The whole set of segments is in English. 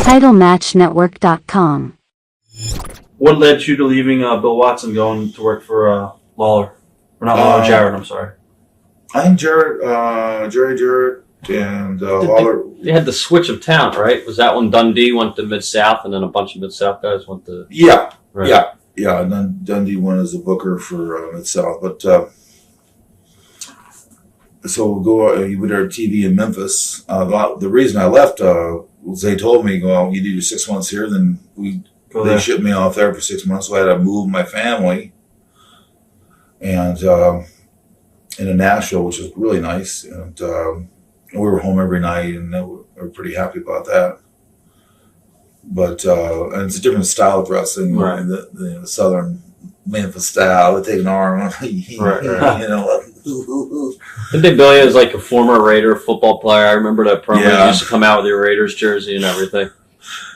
TitleMatchNetwork.com. What led you to leaving Bill Watson, going to work for Lawler? Or not Lawler, Jarrett, I'm sorry. I think Jarrett, and Lawler. They had the switch of talent, right? Was that when Dundee went to Mid-South and then a bunch of Mid-South guys went to... Yeah, right. yeah. And then Dundee went as a booker for Mid-South. But so we'll go, we did our TV in Memphis. The reason I left was they told me, well, you do your 6 months here, then they shipped me off there for 6 months. So I had to move my family and into Nashville, which was really nice. And we were home every night, and we were pretty happy about that. But and it's a different style of wrestling, right? The Southern Memphis style. They take an arm, right. you know. Didn't they bill you as like a former Raider football player? I remember that promo. You used to come out with your Raiders jersey and everything.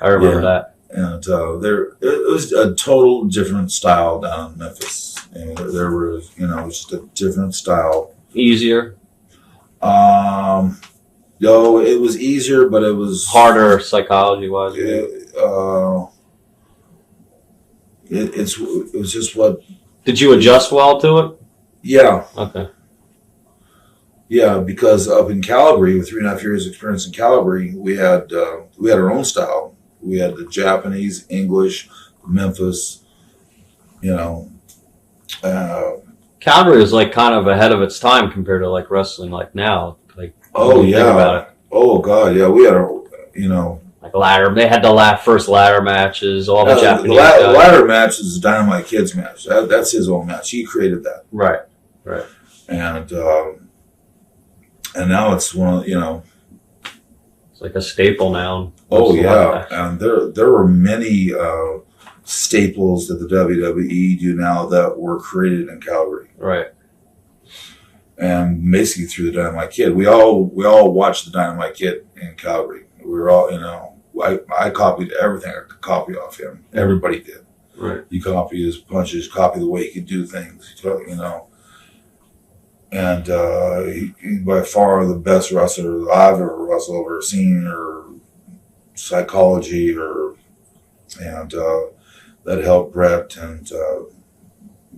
I remember that. And it was a total different style down in Memphis. And there was, just a different style. Easier? No, it was easier, but it was harder psychology-wise. It was just what. Did you adjust well to it? Yeah. Okay. Yeah, because up in Calgary, with 3.5 years experience in Calgary, we had our own style. We had the Japanese, English, Memphis, Calgary was like kind of ahead of its time compared to like wrestling like now. Like, oh yeah. Think about it. Oh God, yeah. We had like ladder. They had the first ladder matches. All the Japanese guys. The ladder match is the Dynamite Kid's match. That's his own match. He created that. Right. And now it's one. It's like a staple now. Oh yeah, and there were many staples that the WWE do now that were created in Calgary. Right. And basically through the Dynamite Kid, we all watched the Dynamite Kid in Calgary. We were all, I copied everything I could copy off him. Everybody did. Right. You copy his punches, copy the way he could do things. And he's by far the best wrestler I've ever wrestled or seen, or psychology, and that helped Brett and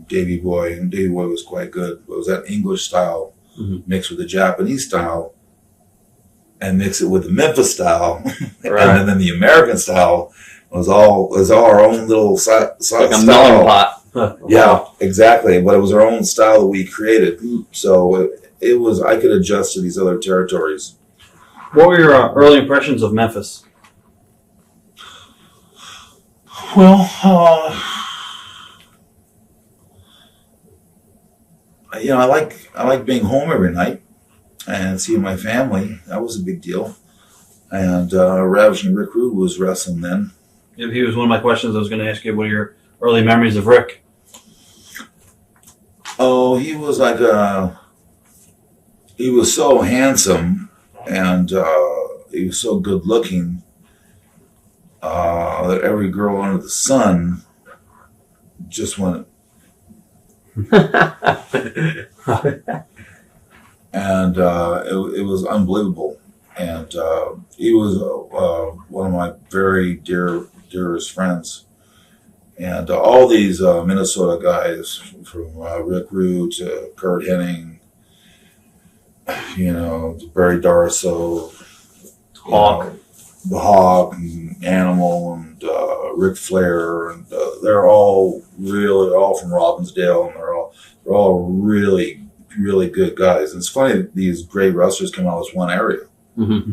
Davey Boy. And Davey Boy was quite good. It was that English style mixed with the Japanese style, and mix it with the Memphis style, right. And then the American style was all our own little like a melon pot. Yeah, exactly. But it was our own style that we created. So it was, I could adjust to these other territories. What were your early impressions of Memphis? Well, I like being home every night and seeing my family. That was a big deal. And Ravishing Rick Rude was wrestling then. Yeah, he was one of my questions. I was going to ask you, what are your early memories of Rick? Oh, he was he was so handsome, and he was so good looking that every girl under the sun just wanted. And it was unbelievable. And he was one of my very dearest friends. And all these Minnesota guys, from Rick Rude to Kurt Hennig, to Barry Darso, Hawk, the Hawk, and Animal, and Ric Flair, and they're all from Robbinsdale, and they're all really, really good guys. And it's funny that these great wrestlers come out of this one area,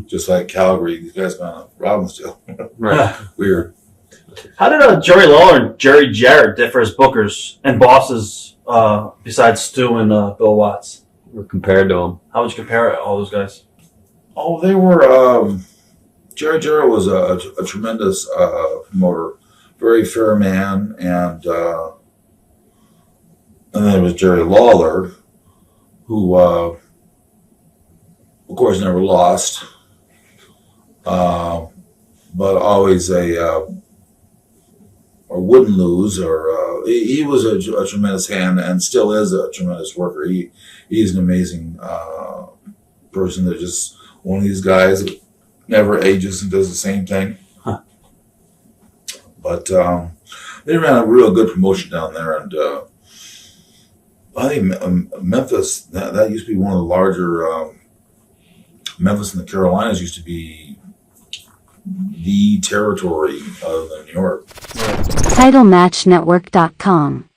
just like Calgary. These guys come out of Robbinsdale. Right. Weird. How did Jerry Lawler and Jerry Jarrett differ as bookers and bosses besides Stu and Bill Watts? Or compared to them? How would you compare all those guys? Oh, they were. Jerry Jarrett was a tremendous promoter, very fair man, and then there was Jerry Lawler, who, of course, never lost, but always or wouldn't lose, or he was a tremendous hand and still is a tremendous worker. He's an amazing person. That just one of these guys that never ages and does the same thing. But they ran a real good promotion down there, and I think Memphis, that used to be one of the larger. Memphis and the Carolinas used to be the territory of New York. TitleMatchNetwork.com